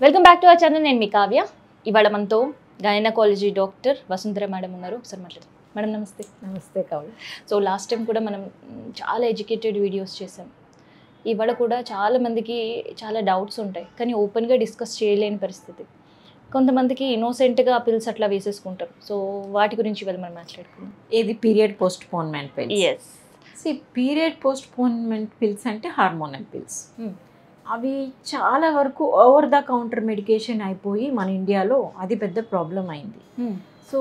Welcome back to our channel. నేను మీ కావ్య. ఇవాళ మనతో గైనకాలజీ డాక్టర్ వసుంధర మేడం ఉన్నారు. ఒకసారి మాట్లాడదాం. మేడం నమస్తే. నమస్తే కావ్య. సో లాస్ట్ టైం కూడా మనం చాలా ఎడ్యుకేటెడ్ వీడియోస్ చేసాం. ఇవాళ కూడా చాలామందికి చాలా డౌట్స్ ఉంటాయి, కానీ ఓపెన్గా డిస్కస్ చేయలేని పరిస్థితి. కొంతమందికి ఇన్నోసెంట్గా పిల్స్ అట్లా వేసేసుకుంటారు. సో వాటి గురించి ఇవాళ మనం మాట్లాడుకున్నాం. ఏది period postponement pills? Yes. Period postponement pills అంటే హార్మోనల్ పిల్స్. అవి చాలా వరకు ఓవర్ ద కౌంటర్ మెడికేషన్ అయిపోయి మన ఇండియాలో అది పెద్ద ప్రాబ్లం అయింది. సో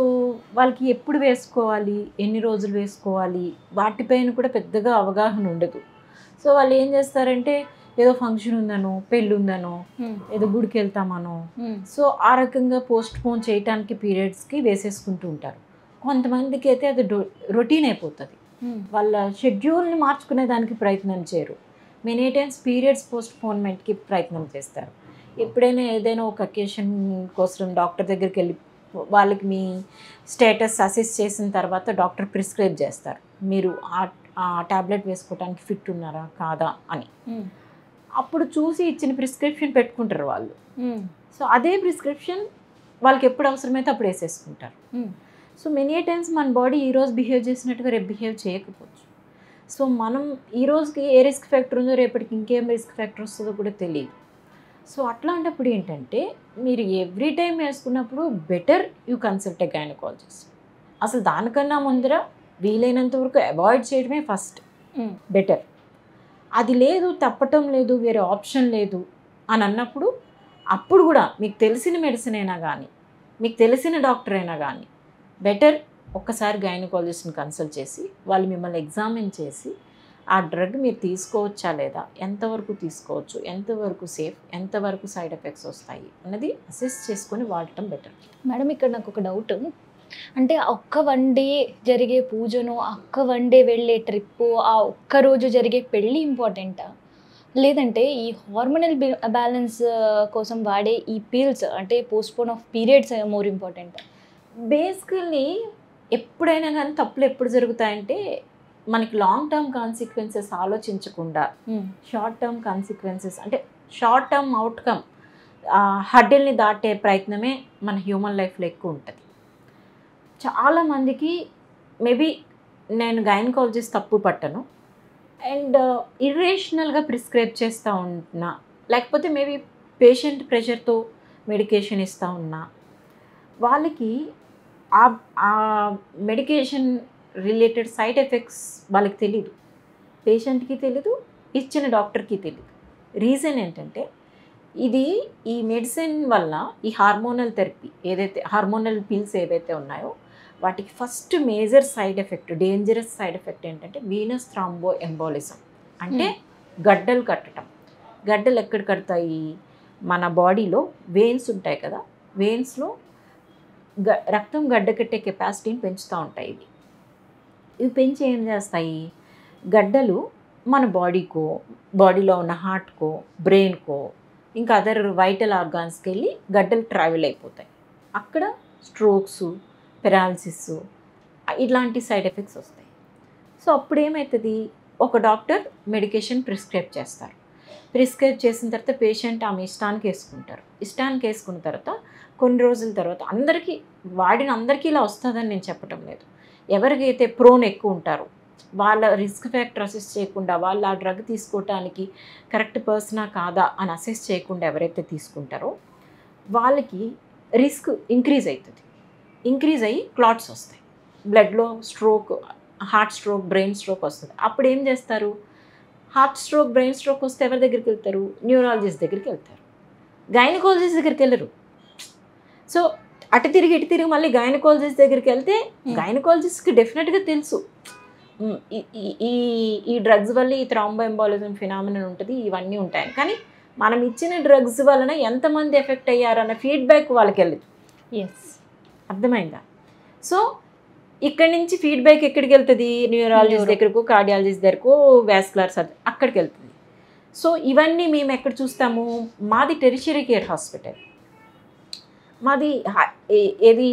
వాళ్ళకి ఎప్పుడు వేసుకోవాలి, ఎన్ని రోజులు వేసుకోవాలి, వాటిపైన కూడా పెద్దగా అవగాహన ఉండదు. సో వాళ్ళు ఏం చేస్తారంటే ఏదో ఫంక్షన్ ఉందనో, పెళ్ళి ఉందనో, ఏదో గుడికి వెళ్తామనో, సో ఆ రకంగా పోస్ట్ పోన్ చేయటానికి పీరియడ్స్కి వేసేసుకుంటూ ఉంటారు. కొంతమందికి అయితే అది రొటీన్ అయిపోతుంది. వాళ్ళ షెడ్యూల్ని మార్చుకునే దానికి ప్రయత్నం చేయరు. మెనీ టైమ్స్ పీరియడ్స్ పోస్ట్ పోన్మెంట్కి ప్రయత్నం చేస్తారు. ఎప్పుడైనా ఏదైనా ఒక అకేషన్ కోసం డాక్టర్ దగ్గరికి వెళ్ళి వాళ్ళకి మీ స్టేటస్ అసెస్ చేసిన తర్వాత డాక్టర్ ప్రిస్క్రైబ్ చేస్తారు, మీరు ఆ ట్యాబ్లెట్ వేసుకోవడానికి ఫిట్ ఉన్నారా కాదా అని. అప్పుడు చూసి ఇచ్చిన ప్రిస్క్రిప్షన్ పెట్టుకుంటారు వాళ్ళు. సో అదే ప్రిస్క్రిప్షన్ వాళ్ళకి ఎప్పుడు అవసరమైతే అప్పుడు వేసేసుకుంటారు. సో మెనీ టైమ్స్ మన బాడీ ఈరోజు బిహేవ్ చేసినట్టుగా రేపు బిహేవ్ చేయకపోవచ్చు. సో మనం ఈ రోజుకి ఏ రిస్క్ ఫ్యాక్టర్ ఉందో రేపటికి ఇంకేం రిస్క్ ఫ్యాక్టర్ వస్తుందో కూడా తెలియదు. సో అట్లాంటప్పుడు ఏంటంటే మీరు ఎవ్రీ టైం వేసుకున్నప్పుడు better you consult a gynaecologist. అసలు దానికన్నా ముందర వీలైనంత వరకు అవాయిడ్ చేయడమే ఫస్ట్ బెటర్. అది లేదు, తప్పటం లేదు, వేరే ఆప్షన్ లేదు అని అన్నప్పుడు అప్పుడు కూడా మీకు తెలిసిన మెడిసిన్ అయినా కానీ, మీకు తెలిసిన డాక్టర్ అయినా కానీ బెటర్ ఒక్కసారి గైనకాలజిస్ట్ని కన్సల్ట్ చేసి వాళ్ళు మిమ్మల్ని ఎగ్జామిన్ చేసి ఆ డ్రగ్ మీరు తీసుకోవచ్చా లేదా, ఎంతవరకు తీసుకోవచ్చు, ఎంతవరకు సేఫ్, ఎంతవరకు సైడ్ ఎఫెక్ట్స్ వస్తాయి అన్నది అసెస్ చేసుకొని వాడటం బెటర్. మేడం ఇక్కడ నాకు ఒక డౌట్. అంటే ఒక్క వన్ డే జరిగే పూజను, ఒక్క వన్ డే వెళ్ళే ట్రిప్పు, ఆ ఒక్కరోజు జరిగే పెళ్ళి ఇంపార్టెంటా, లేదంటే ఈ హార్మోనల్ బ్యాలెన్స్ కోసం వాడే ఈ పిల్స్ అంటే పోస్ట్పోన్ ఆఫ్ పీరియడ్స్ మోర్ ఇంపార్టెంటా? బేసికల్లీ ఎప్పుడైనా కానీ తప్పులు ఎప్పుడు జరుగుతాయంటే మనకి లాంగ్ టర్మ్ కాన్సిక్వెన్సెస్ ఆలోచించకుండా షార్ట్ టర్మ్ కాన్సిక్వెన్సెస్ అంటే షార్ట్ టర్మ్ అవుట్కమ్ హర్డిల్ని దాటే ప్రయత్నమే మన హ్యూమన్ లైఫ్లో ఎక్కువ ఉంటుంది. చాలామందికి మేబీ నేను గైనకాలజిస్ట్ తప్పు పట్టను అండ్ ఇర్రేషనల్గా ప్రిస్క్రైబ్ చేస్తూ ఉంటున్నా, లేకపోతే మేబీ పేషెంట్ ప్రెషర్తో మెడికేషన్ ఇస్తూ ఉన్నా, వాళ్ళకి ఆ మెడికేషన్ రిలేటెడ్ సైడ్ ఎఫెక్ట్స్ వాళ్ళకి తెలీదు, పేషెంట్కి తెలీదు, ఇచ్చిన డాక్టర్కి తెలీదు. రీజన్ ఏంటంటే ఈ మెడిసిన్ వల్ల ఈ హార్మోనల్ థెరపీ ఏదైతే హార్మోనల్ పిల్స్ ఏవైతే ఉన్నాయో వాటికి first major side effect, dangerous side effect ఏంటంటే వీనస్ థ్రాంబో ఎంబోలిజం, అంటే గడ్డలు కట్టడం. గడ్డలు ఎక్కడ కడతాయి? మన బాడీలో వెయిన్స్ ఉంటాయి కదా, వెయిన్స్లో రక్తం గడ్డ కట్టే కెపాసిటీని పెంచుతూ ఉంటాయి. ఇవి పెంచి ఏం చేస్తాయి? గడ్డలు మన బాడీలో ఉన్న హార్ట్కో, బ్రెయిన్కో, ఇంకా అదర్ వైటల్ ఆర్గాన్స్కి వెళ్ళి గడ్డలు ట్రావెల్ అయిపోతాయి. అక్కడ స్ట్రోక్స్, పెరాలసిస్ ఇలాంటి సైడ్ ఎఫెక్ట్స్ వస్తాయి. సో అప్పుడు ఏమవుతుంది? ఒక డాక్టర్ మెడికేషన్ ప్రిస్క్రైబ్ చేస్తారు. ప్రిస్క్రైబ్ చేసిన తర్వాత పేషెంట్ ఆమె ఇష్టానికి వేసుకున్న తర్వాత కొన్ని రోజుల తర్వాత అందరికీ ఇలా వస్తుందని నేను చెప్పటం లేదు. ఎవరికైతే ప్రోన్ ఎక్కువ ఉంటారో వాళ్ళ రిస్క్ ఫ్యాక్టర్ అసెస్ చేయకుండా, వాళ్ళు ఆ డ్రగ్ తీసుకోవటానికి కరెక్ట్ పర్సనా కాదా అని అసెస్ చేయకుండా ఎవరైతే తీసుకుంటారో వాళ్ళకి రిస్క్ ఇంక్రీజ్ అవుతుంది. ఇంక్రీజ్ అయ్యి క్లాట్స్ వస్తాయి, బ్లడ్లో stroke, heart stroke, brain stroke వస్తుంది. అప్పుడు ఏం చేస్తారు? హార్ట్ స్ట్రోక్, బ్రెయిన్ స్ట్రోక్ వస్తే ఎవరి దగ్గరికి వెళ్తారు? న్యూరాలజిస్ట్ దగ్గరికి వెళ్తారు, గైనకాలజిస్ట్ దగ్గరికి వెళ్ళరు. సో అటు తిరిగి మళ్ళీ గైనకాలజిస్ట్ దగ్గరికి వెళ్తే గైనకాలజిస్ట్కి డెఫినెట్గా తెలుసు ఈ డ్రగ్స్ వల్ల ఈ థ్రాంబో ఎంబాలిజం ఫినామినన్ ఉంటుంది, ఇవన్నీ ఉంటాయి. కానీ మనం ఇచ్చిన డ్రగ్స్ వలన ఎంతమంది ఎఫెక్ట్ అయ్యారన్న ఫీడ్బ్యాక్ వాళ్ళకి వెళ్ళదు. ఎస్, అర్థమైందా? సో ఇక్కడి నుంచి ఫీడ్బ్యాక్ ఎక్కడికి వెళ్తుంది? న్యూరాలజిస్ట్ దగ్గరకు, కార్డియాలజిస్ట్ దగ్గరకు, వాస్కులర్ సర్జన్ అక్కడికి వెళ్తుంది. సో ఇవన్నీ మేము ఎక్కడ చూస్తాము? మాది టెరిషరీ కేర్ హాస్పిటల్, మాది ఏది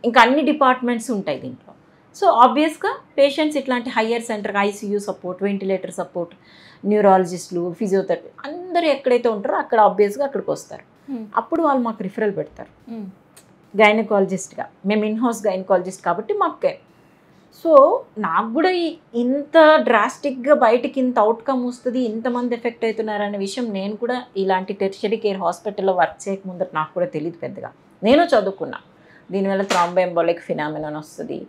ఇంకా అన్ని డిపార్ట్మెంట్స్ ఉంటాయి దీంట్లో. సో ఆబ్వియస్గా పేషెంట్స్ ఇట్లాంటి హయ్యర్ సెంటర్కి ఐసీయూ సపోర్ట్, వెంటిలేటర్ సపోర్ట్, న్యూరాలజిస్టులు, ఫిజియోథెరపీ అందరూ ఎక్కడైతే ఉంటారో అక్కడ ఆబ్వియస్గా అక్కడికి వస్తారు. అప్పుడు వాళ్ళు మాకు రిఫరల్ పెడతారు గైనకాలజిస్ట్గా. మేము ఇన్హౌస్ గైనకాలజిస్ట్ కాబట్టి మాకు. సో నాకు కూడా ఇంత డ్రాస్టిక్గా బయటికి ఇంత అవుట్కమ్ వస్తుంది, ఇంతమంది ఎఫెక్ట్ అవుతున్నారు అనే విషయం నేను కూడా ఇలాంటి టెర్షరీ కేర్ హాస్పిటల్లో వర్క్ చేయకముందర నాకు కూడా తెలియదు పెద్దగా. నేను చదువుకున్నా దీనివల్ల థ్రాంబోఎంబోలిక్ ఫినామినన్ వస్తుంది,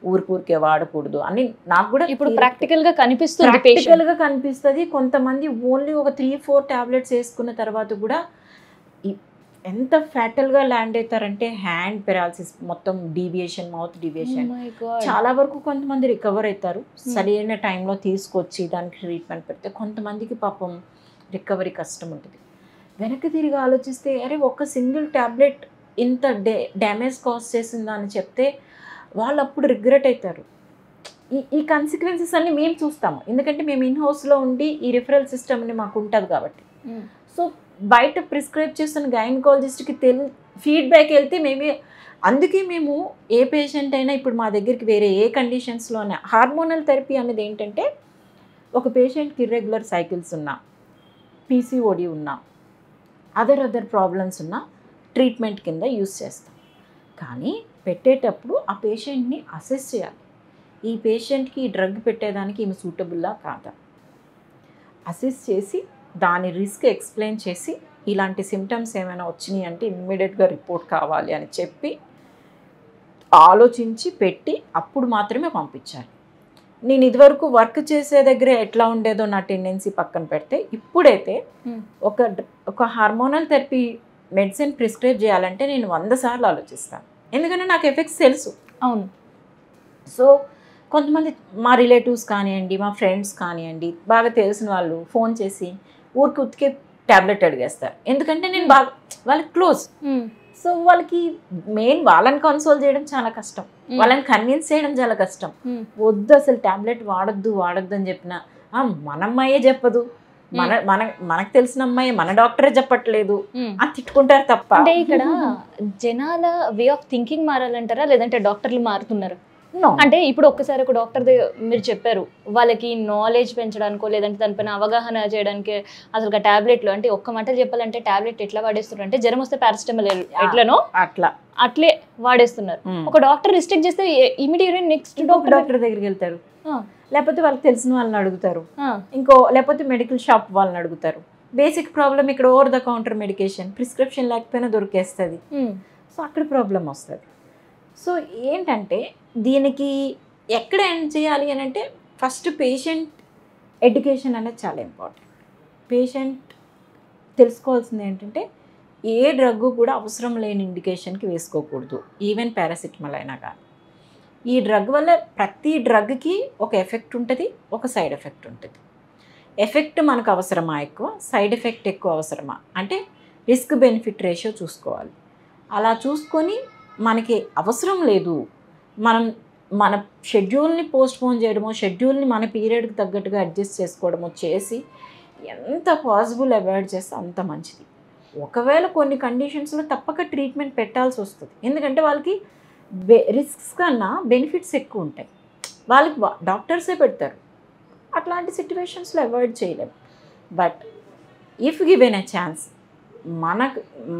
ఊరికే వాడకూడదు అని నాకు కూడా ఇప్పుడు ప్రాక్టికల్గా కనిపిస్తుంది. ప్రాక్టికల్గా కనిపిస్తుంది. కొంతమంది ఓన్లీ ఒక 3-4 టాబ్లెట్స్ వేసుకున్న తర్వాత కూడా ఎంత ఫ్యాటల్గా ల్యాండ్ అవుతారంటే హ్యాండ్ పెరాలసిస్, మొత్తం డీవియేషన్, మౌత్ డీవియేషన్. చాలా వరకు కొంతమంది రికవర్ అవుతారు సరైన టైంలో తీసుకొచ్చి దానికి ట్రీట్మెంట్ పెడితే. కొంతమందికి పాపం రికవరీ కష్టం ఉంటుంది. వెనక్కి తిరిగి ఆలోచిస్తే అరే ఒక సింగిల్ ట్యాబ్లెట్ ఇంత డ్యామేజ్ కాజ్ చేసిందా అని చెప్తే వాళ్ళు అప్పుడు రిగ్రెట్ అవుతారు. ఈ కాన్సిక్వెన్సెస్ అన్ని మేము చూస్తాము, ఎందుకంటే మేము ఇన్హౌస్లో ఉండి ఈ రిఫరల్ సిస్టమ్ అని మాకు ఉంటుంది కాబట్టి. సో బయట ప్రిస్క్రైబ్ చేస్తున్న గైనకాలజిస్ట్కి ఫీడ్బ్యాక్ వెళ్తే అందుకే మేము ఏ పేషెంట్ అయినా ఇప్పుడు మా దగ్గరికి వేరే ఏ కండిషన్స్లోనే హార్మోనల్ థెరపీ అనేది ఏంటంటే ఒక పేషెంట్కి ఇర్రెగ్యులర్ సైకిల్స్ ఉన్నా, పీసీఓడి ఉన్నా, అదర్ ప్రాబ్లమ్స్ ఉన్నా ట్రీట్మెంట్ కింద యూస్ చేస్తాం. కానీ పెట్టేటప్పుడు ఆ పేషెంట్ని అసెస్ చేయాలి. ఈ పేషెంట్కి ఈ డ్రగ్ పెట్టేదానికి ఈమె సూటబుల్లా కాదా అసెస్ చేసి దాని రిస్క్ ఎక్స్ప్లెయిన్ చేసి ఇలాంటి సిమ్టమ్స్ ఏమైనా వచ్చినాయి అంటే ఇమ్మీడియట్గా రిపోర్ట్ కావాలి అని చెప్పి ఆలోచించి పెట్టి అప్పుడు మాత్రమే పంపించాలి. నేను ఇదివరకు వర్క్ చేసే దగ్గర ఎట్లా ఉండేదో నా టెండెన్సీ పక్కన పెడితే ఇప్పుడైతే ఒక హార్మోనల్ థెరపీ మెడిసిన్ ప్రిస్క్రైబ్ చేయాలంటే నేను 100 సార్లు ఆలోచిస్తాను, ఎందుకంటే నాకు ఎఫెక్ట్స్ తెలుసు. అవును. సో కొంతమంది మా రిలేటివ్స్ కానివ్వండి, మా ఫ్రెండ్స్ కానివ్వండి, బాగా తెలిసిన వాళ్ళు ఫోన్ చేసి ఊరికి ఉతికే ట్యాబ్లెట్ అడిగేస్తారు, ఎందుకంటే నేను బాగా వాళ్ళకి క్లోజ్. సో వాళ్ళకి మెయిన్ వాళ్ళని కన్సోల్ చేయడం చాలా కష్టం, వాళ్ళని కన్విన్స్ చేయడం చాలా కష్టం. వద్దు అసలు ట్యాబ్లెట్ వాడద్దు అని చెప్పినా మన అమ్మాయే చెప్పదు, మనకు తెలిసిన అమ్మాయి మన డాక్టరే చెప్పట్లేదు అని తిట్టుకుంటారు తప్ప. అంటే ఇక్కడ జనాల వే ఆఫ్ థింకింగ్ మారాలంటారా, లేదంటే డాక్టర్లు మారుతున్నారు? అంటే ఇప్పుడు ఒక్కసారి ఒక డాక్టర్ మీరు చెప్పారు, వాళ్ళకి నాలెడ్జ్ పెంచడానికో లేదంటే దానిపైన అవగాహన చేయడానికి అసలు టాబ్లెట్లు అంటే ఒక్క మాటలు చెప్పాలంటే టాబ్లెట్ ఎట్లా వాడేస్తున్నారు అంటే జ్వరం వస్తే పారాసిటమాల్ ఎట్లనో అట్లే వాడేస్తున్నారు. ఒక డాక్టర్ రిస్ట్రిక్ట్ చేస్తే ఇమీడియట్ నెక్స్ట్ డాక్టర్ దగ్గరికి వెళ్తారు, లేకపోతే వాళ్ళకి తెలిసిన వాళ్ళని అడుగుతారు, లేకపోతే మెడికల్ షాప్ వాళ్ళని అడుగుతారు. బేసిక్ ప్రాబ్లం ఇక్కడ over the counter medication prescription లేకపోయినా దొరికేస్తుంది. సో అక్కడ ప్రాబ్లం వస్తుంది. సో ఏంటంటే దీనికి ఎక్కడ ఎండ్ చేయాలి అని అంటే ఫస్ట్ పేషెంట్ ఎడ్యుకేషన్ అనేది చాలా ఇంపార్టెంట్. పేషెంట్ తెలుసుకోవాల్సింది ఏంటంటే ఏ డ్రగ్ కూడా అవసరం లేని ఇండికేషన్కి వేసుకోకూడదు, ఈవెన్ పారాసిటమాల్ అయినా కానీ. ఈ డ్రగ్ వల్ల ప్రతి డ్రగ్కి ఒక ఎఫెక్ట్ ఉంటుంది, ఒక సైడ్ ఎఫెక్ట్ ఉంటుంది. ఎఫెక్ట్ మనకు అవసరమా ఎక్కువ, సైడ్ ఎఫెక్ట్ ఎక్కువ అవసరమా అంటే రిస్క్ బెనిఫిట్ రేషియో చూసుకోవాలి. అలా చూసుకొని మనకి అవసరం లేదు, మన షెడ్యూల్ని పోస్ట్పోన్ చేయడమో, షెడ్యూల్ని మన పీరియడ్కి తగ్గట్టుగా అడ్జస్ట్ చేసుకోవడమో చేసి ఎంత పాసిబుల్ అవాయిడ్ చేస్తే అంత మంచిది. ఒకవేళ కొన్ని కండిషన్స్లో తప్పక ట్రీట్మెంట్ పెట్టాల్సి వస్తుంది, ఎందుకంటే వాళ్ళకి రిస్క్స్ కన్నా బెనిఫిట్స్ ఎక్కువ ఉంటాయి, వాళ్ళకి డాక్టర్సే పెడతారు. అట్లాంటి సిచ్యువేషన్స్లో అవాయిడ్ చేయలేము. But if given a chance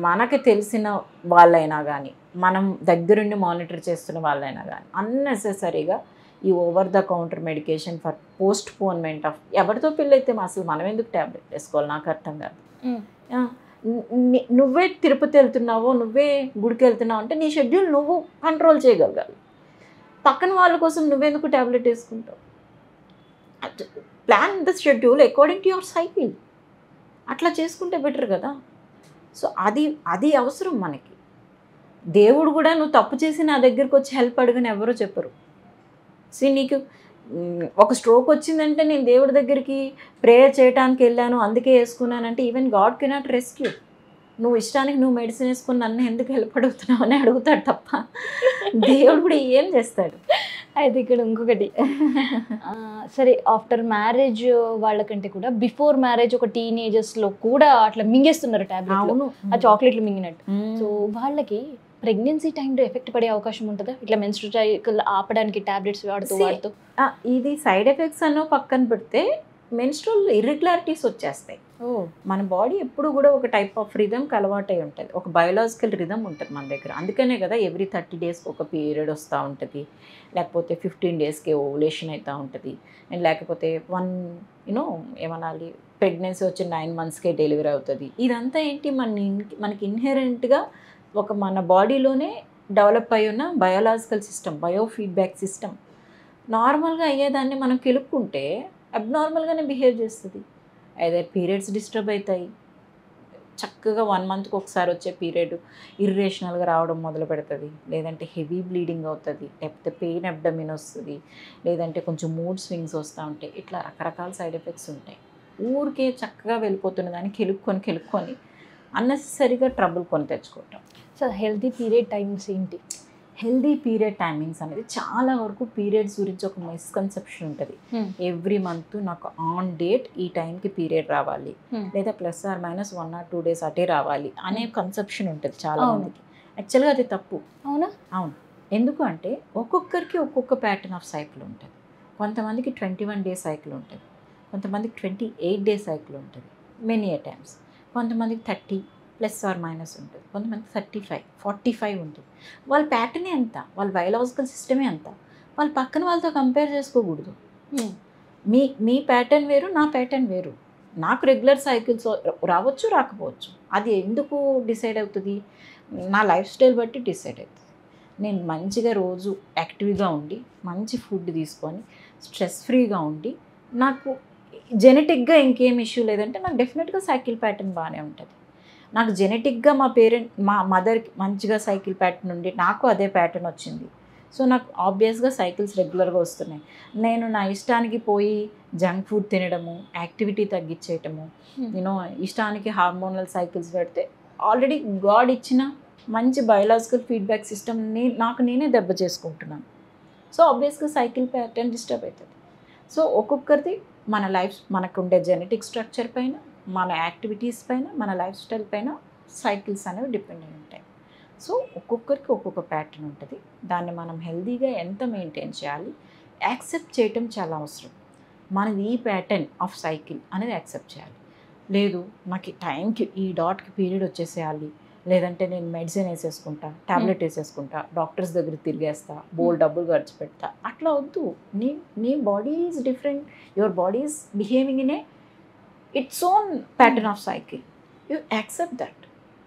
మనకు తెలిసిన వాళ్ళైనా కానీ, మనం దగ్గరుండి మానిటర్ చేస్తున్న వాళ్ళైనా కానీ అన్నెసెసరీగా ఈ over the counter medication for postponement of ఎవరితో పెళ్ళైతే అసలు మనం ఎందుకు ట్యాబ్లెట్ వేసుకోవాలి నాకు అర్థం కాదు. నువ్వే తిరుపతి వెళ్తున్నావో, నువ్వే గుడికి వెళ్తున్నావు అంటే నీ షెడ్యూల్ నువ్వు కంట్రోల్ చేయగలగాలి. పక్కన వాళ్ళ కోసం నువ్వెందుకు ట్యాబ్లెట్ వేసుకుంటావు? Plan the schedule according to your cycle, అట్లా చేసుకుంటే బెటర్ కదా. సో అది అవసరం మనకి. దేవుడు కూడా నువ్వు తప్పు చేసి నా దగ్గరికి వచ్చి హెల్ప్ అడుగుని ఎవరో చెప్పరు. సో నీకు ఒక స్ట్రోక్ వచ్చిందంటే నేను దేవుడి దగ్గరికి ప్రేయర్ చేయడానికి వెళ్ళాను అందుకే వేసుకున్నానంటే ఈవెన్ గాడ్ కెనాట్ రెస్క్యూ. నువ్వు ఇష్టానికి నువ్వు మెడిసిన్ వేసుకుని నన్ను ఎందుకు హెల్ప్ అడుగుతున్నావు అని అడుగుతాడు తప్ప దేవుడు కూడా ఏం చేస్తాడు. అయితే ఇక్కడ ఇంకొకటి, సరే ఆఫ్టర్ మ్యారేజ్ వాళ్ళకంటే కూడా బిఫోర్ మ్యారేజ్ ఒక టీనేజర్స్లో కూడా అట్లా మింగేస్తున్నారు టాబ్లెట్, ఆ చాక్లెట్లు మింగినట్టు. సో వాళ్ళకి ప్రెగ్నెన్సీ టైంలో ఎఫెక్ట్ పడే అవకాశం ఉంటుందా ఇట్లా మెన్స్ట్రువల్ సైకిల్ ఆపడానికి టాబ్లెట్స్ వాడుతూ? ఇది సైడ్ ఎఫెక్ట్స్ అన్నో పక్కన పెడితే మెన్స్ట్రువల్ ఇర్రెగ్యులారిటీస్ వచ్చేస్తాయి. మన బాడీ ఎప్పుడు కూడా ఒక టైప్ ఆఫ్ రిథమ్కి అలవాటై ఉంటుంది, ఒక బయోలాజికల్ రిథమ్ ఉంటుంది మన దగ్గర. అందుకనే కదా ఎవ్రీ 30 డేస్కి ఒక పీరియడ్ వస్తూ ఉంటుంది, లేకపోతే 15 డేస్కి ఓవులేషన్ అవుతూ ఉంటుంది, అండ్ లేకపోతే ఏమనాలి ప్రెగ్నెన్సీ వచ్చి 9 monthsకే డెలివరీ అవుతుంది. ఇదంతా ఏంటి మనకి ఇన్హెరెంట్గా ఒక మన బాడీలోనే డెవలప్ అయి ఉన్న బయోలాజికల్ సిస్టమ్, బయోఫీడ్బ్యాక్ సిస్టమ్. నార్మల్గా అయ్యేదాన్ని మనం కెలుక్కుంటే అబ్నార్మల్గానే బిహేవ్ చేస్తుంది. ఐదర్ పీరియడ్స్ డిస్టర్బ్ అవుతాయి, చక్కగా 1 monthకి ఒకసారి వచ్చే పీరియడ్ ఇర్రేషనల్గా రావడం మొదలు పెడుతుంది, లేదంటే హెవీ బ్లీడింగ్ అవుతుంది, లేకపోతే పెయిన్ అబ్డమిన్ వస్తుంది, లేదంటే కొంచెం మూడ్ స్వింగ్స్ వస్తూ ఉంటాయి. ఇట్లా రకరకాల సైడ్ ఎఫెక్ట్స్ ఉంటాయి. ఊరికే చక్కగా వెళ్ళిపోతున్న దాన్ని కెలుక్కొని అన్నెసెసరీగా ట్రబుల్ కొని తెచ్చుకుంటాం. సో హెల్తీ పీరియడ్ టైమ్స్ ఏంటి? హెల్దీ పీరియడ్ టైమింగ్స్ అనేది చాలా వరకు పీరియడ్స్ గురించి ఒక మిస్కన్సెప్షన్ ఉంటుంది. ఎవ్రీ మంత్ నాకు ఆన్ డేట్ ఈ టైంకి పీరియడ్ రావాలి, లేదా +or- 1 or 2 days అటే రావాలి అనే కన్సెప్షన్ ఉంటుంది చాలా మందికి. యాక్చువల్గా అది తప్పు. అవునా? అవును. ఎందుకు అంటే ఒక్కొక్కరికి ఒక్కొక్క ప్యాటర్న్ ఆఫ్ సైకిల్ ఉంటుంది. కొంతమందికి 21 days సైకిల్ ఉంటుంది, కొంతమందికి 28 days సైకిల్ ఉంటుంది, మెనీ ఏ టైమ్స్. కొంతమందికి 30 +or- ఉంటుంది, కొంతమందికి 35, 45 ఉంటుంది. వాళ్ళ ప్యాటర్నే అంత, వాళ్ళ బయోలాజికల్ సిస్టమే అంత. వాళ్ళ పక్కన వాళ్ళతో కంపేర్ చేసుకోకూడదు. మీ ప్యాటర్న్ వేరు, నా ప్యాటర్న్ వేరు. నాకు రెగ్యులర్ సైకిల్స్ రావచ్చు, రాకపోవచ్చు. అది ఎందుకు డిసైడ్ అవుతుంది? నా లైఫ్ స్టైల్ బట్టి డిసైడ్ అవుతుంది. నేను మంచిగా రోజు యాక్టివ్గా ఉండి, మంచి ఫుడ్ తీసుకొని, స్ట్రెస్ ఫ్రీగా ఉండి, నాకు జెనెటిక్గా ఇంకేం ఇష్యూ లేదంటే నాకు డెఫినెట్గా సైకిల్ ప్యాటర్న్ బాగానే ఉంటుంది. నాకు జెనెటిక్గా మా మదర్కి మంచిగా సైకిల్ ప్యాటర్న్ ఉండి నాకు అదే ప్యాటర్న్ వచ్చింది. సో నాకు ఆబ్వియస్గా సైకిల్స్ రెగ్యులర్గా వస్తున్నాయి. నేను నా ఇష్టానికి పోయి జంక్ ఫుడ్ తినడము, యాక్టివిటీ తగ్గించేయటము, ఇష్టానికి హార్మోనల్ సైకిల్స్ పెడితే ఆల్రెడీ గాడ్ ఇచ్చిన మంచి బయోలాజికల్ ఫీడ్బ్యాక్ సిస్టమ్ని నాకు నేనే దెబ్బ చేసుకుంటున్నాను. సో ఆబ్వియస్గా సైకిల్ ప్యాటర్న్ డిస్టర్బ్ అవుతుంది. సో ఒక్కొక్కరిది మనకు ఉండే జెనెటిక్ స్ట్రక్చర్ పైన, మన యాక్టివిటీస్ పైన, మన లైఫ్ స్టైల్ పైన సైకిల్స్ అనేవి డిపెండ్ అయి ఉంటాయి. సో ఒక్కొక్కరికి ఒక్కొక్క ప్యాటర్న్ ఉంటుంది. దాన్ని మనం హెల్తీగా ఎంత మెయింటైన్ చేయాలి, యాక్సెప్ట్ చేయటం చాలా అవసరం. మనది ఈ ప్యాటర్న్ ఆఫ్ సైకిల్ అనేది యాక్సెప్ట్ చేయాలి. లేదు నాకు టైంకి ఈ డాట్కి పీరియడ్ వచ్చేసేయాలి, లేదంటే నేను మెడిసిన్ వేసేసుకుంటా, ట్యాబ్లెట్ వేసేసుకుంటా, డాక్టర్స్ దగ్గర తిరిగేస్తా, డబ్బులు ఖర్చు పెడతా, అట్లా వద్దు. నీ body is different, your body is behaving in its own pattern of cycle. You accept that.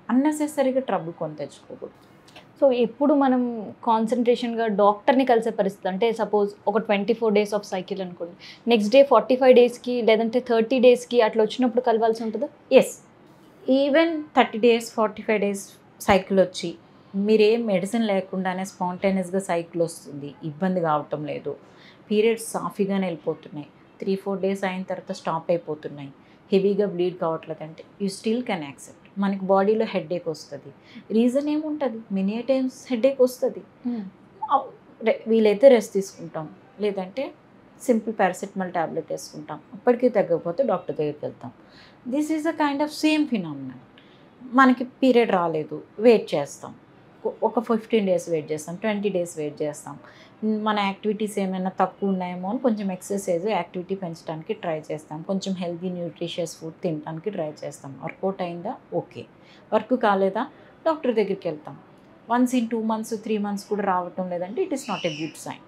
అన్నెసెసరీగా ట్రబుల్ కొని తెచ్చుకోకూడదు. సో ఎప్పుడు మనం కాన్సన్ట్రేషన్గా డాక్టర్ని కలిసే పరిస్థితి, అంటే సపోజ్ ఒక 24 days ఆఫ్ సైకిల్ అనుకోండి, నెక్స్ట్ డే 45 daysకి లేదంటే 30 daysకి అట్లా వచ్చినప్పుడు కలవాల్సి ఉంటుందా? Yes, even 30 days 45 days cycle వచ్చి మీరేం మెడిసిన్ లేకుండానే స్పాంటేనియస్గా సైకిల్ వస్తుంది, ఇబ్బంది కావటం లేదు, పీరియడ్స్ సాఫీగానే వెళ్ళిపోతున్నాయి, 3-4 days అయిన తర్వాత స్టాప్ అయిపోతున్నాయి, హెవీగా బ్లీడ్ కావట్లేదంటే యూ స్టిల్ కెన్ యాక్సెప్ట్. మనకి బాడీలో హెడేక్ వస్తుంది, రీజన్ ఏముంటుంది, మెనీ టైమ్స్ హెడేక్ వస్తుంది, వీలైతే రెస్ట్ తీసుకుంటాం, లేదంటే సింపుల్ పారాసిటమాల్ ట్యాబ్లెట్ వేసుకుంటాం, అప్పటికీ తగ్గకపోతే డాక్టర్ దగ్గరికి వెళ్తాం. This is a kind of same phenomenal. మనకి పీరియడ్ రాలేదు, వెయిట్ చేస్తాం, ఒక 15 days వెయిట్ చేస్తాం, 20 days వెయిట్ చేస్తాం, మన యాక్టివిటీస్ ఏమైనా తక్కువ ఉన్నాయేమో అని కొంచెం ఎక్సర్సైజ్ యాక్టివిటీ పెంచడానికి ట్రై చేస్తాం, కొంచెం హెల్తీ న్యూట్రిషియస్ ఫుడ్ తినడానికి ట్రై చేస్తాం. వర్కౌట్ అయిందా? ఓకే. వర్క్ కాలేదా? డాక్టర్ దగ్గరికి వెళ్తాం. వన్స్ ఇన్ 2 months 3 months కూడా రావటం లేదంటే it is not a good sign.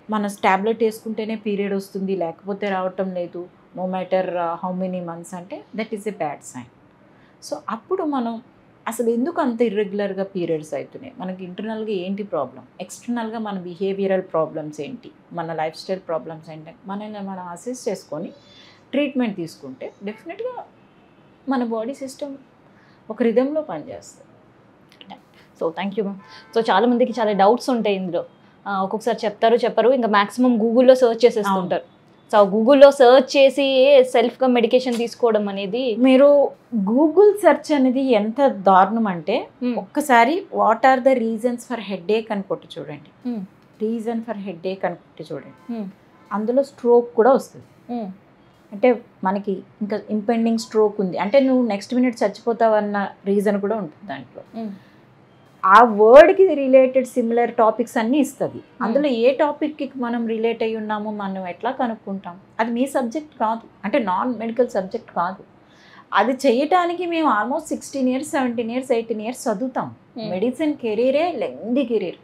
మన ట్యాబ్లెట్ వేసుకుంటేనే పీరియడ్ వస్తుంది, లేకపోతే రావటం లేదు, no matter how many months అంటే that is a bad sign. So అప్పుడు మనం అసలు ఎందుకు అంత ఇర్రెగ్యులర్గా పీరియడ్స్ అవుతున్నాయి, మనకి ఇంటర్నల్గా ఏంటి ప్రాబ్లం, ఎక్స్టర్నల్గా మన బిహేవియరల్ ప్రాబ్లమ్స్ ఏంటి, మన లైఫ్ స్టైల్ ప్రాబ్లమ్స్ ఏంటి, మనల్ని మనం అసెస్ చేసుకొని ట్రీట్మెంట్ తీసుకుంటే డెఫినెట్గా మన బాడీ సిస్టమ్ ఒక రిథంలో పనిచేస్తుంది. So thank you ma'am. So చాలామందికి చాలా డౌట్స్ ఉంటాయి ఇందులో, ఒక్కొక్కసారి చెప్పరు, ఇంకా మ్యాక్సిమం గూగుల్లో సెర్చ్ చేసేస్తుంటారు. సో గూగుల్లో సెర్చ్ చేసి సెల్ఫ్గా మెడికేషన్ తీసుకోవడం అనేది, మీరు గూగుల్ సెర్చ్ అనేది ఎంత దారుణం అంటే ఒక్కసారి what are the reasons for headache అని కొట్టి చూడండి, రీజన్ ఫర్ హెడేక్ అని కొట్టి చూడండి, అందులో స్ట్రోక్ కూడా వస్తుంది. అంటే మనకి ఇంకా ఇంపెండింగ్ స్ట్రోక్ ఉంది అంటే నువ్వు నెక్స్ట్ మినిట్ చచ్చిపోతావన్న రీజన్ కూడా ఉంటుంది దాంట్లో. ఆ వర్డ్కి రిలేటెడ్ సిమిలర్ టాపిక్స్ అన్నీ ఇస్తుంది. అందులో ఏ టాపిక్కి మనం రిలేట్ అయ్యి ఉన్నామో మనం ఎట్లా కనుక్కుంటాం? అది మీ సబ్జెక్ట్ కాదు, అంటే నాన్ మెడికల్ సబ్జెక్ట్ కాదు. అది చేయటానికి మేము ఆల్మోస్ట్ 16 years 17 years 18 years చదువుతాం. మెడిసిన్ కెరీరే లెంగ్దీ కెరీర్,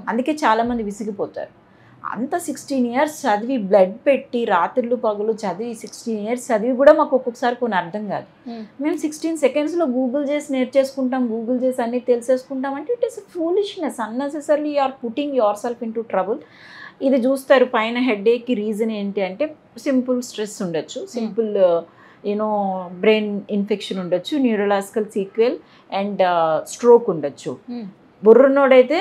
అందుకే చాలామంది విసిగిపోతారు. అంత 16 years చదివి బ్లడ్ పెట్టి రాత్రులు పగులు చదివి 16 years చదివి కూడా మాకు ఒక్కొక్కసారి కొన్ని అర్థం కాదు. మేము 16 secondsలో గూగుల్ చేసి నేర్చేసుకుంటాం, గూగుల్ చేసి అన్నీ తెలిసేసుకుంటాం అంటే it is foolishness. Unnecessary you are putting yourself into trouble. ఇది చూస్తారు పైన హెడేక్కి రీజన్ ఏంటి అంటే సింపుల్ స్ట్రెస్ ఉండొచ్చు, సింపుల్ యూనో బ్రెయిన్ ఇన్ఫెక్షన్ ఉండొచ్చు, న్యూరలాజికల్ సీక్వెల్ అండ్ స్ట్రోక్ ఉండొచ్చు. బుర్రనోడైతే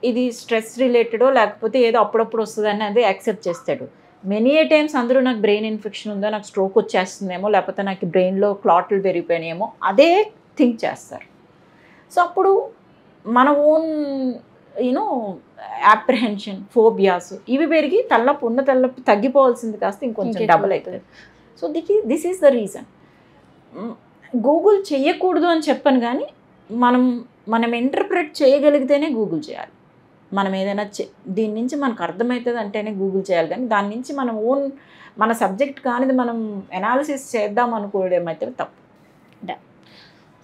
ఇది స్ట్రెస్ రిలేటెడో లేకపోతే ఏదో అప్పుడప్పుడు వస్తుందని అది యాక్సెప్ట్ చేస్తాడు. మెనీ ఏ టైమ్స్ అందరూ నాకు బ్రెయిన్ ఇన్ఫెక్షన్ ఉందో, నాకు స్ట్రోక్ వచ్చేస్తుందేమో, లేకపోతే నాకు బ్రెయిన్లో క్లాట్లు పెరిగిపోయినాయేమో అదే థింక్ చేస్తారు. సో అప్పుడు మన ఓన్ యూనో యాప్రిహెన్షన్, ఫోబియాస్ ఇవి పెరిగి తలనొప్పి ఉన్న తలనొప్పి తగ్గిపోవాల్సింది కాస్త ఇంకొంచెం డబుల్ అవుతుంది. So this is the reason. Google చేయకూడదు అని చెప్పను, కానీ మనం ఇంటర్ప్రెట్ చేయగలిగితేనే గూగుల్ చేయాలి. మనం ఏదైనా దీని నుంచి మనకు అర్థమవుతుంది అంటేనే గూగుల్ చేయాలి, కానీ దాని నుంచి మనం మన సబ్జెక్ట్ కానిది మనం అనాలిసిస్ చేద్దాం అనుకోవడం అయితే తప్పు.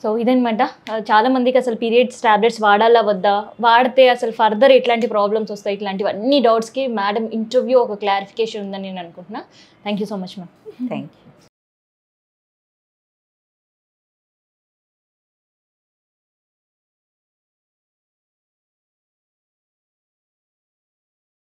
సో ఇదనమాట. చాలామందికి అసలు పీరియడ్స్ టాబ్లెట్స్ వాడాలా వద్దా, వాడితే అసలు ఫర్దర్ ఎట్లాంటి ప్రాబ్లమ్స్ వస్తాయి, ఇట్లాంటివన్నీ డౌట్స్కి మేడం ఇంటర్వ్యూ ఒక క్లారిఫికేషన్ ఉందని నేను అనుకుంటున్నా. Thank you so much ma'am. Thank you.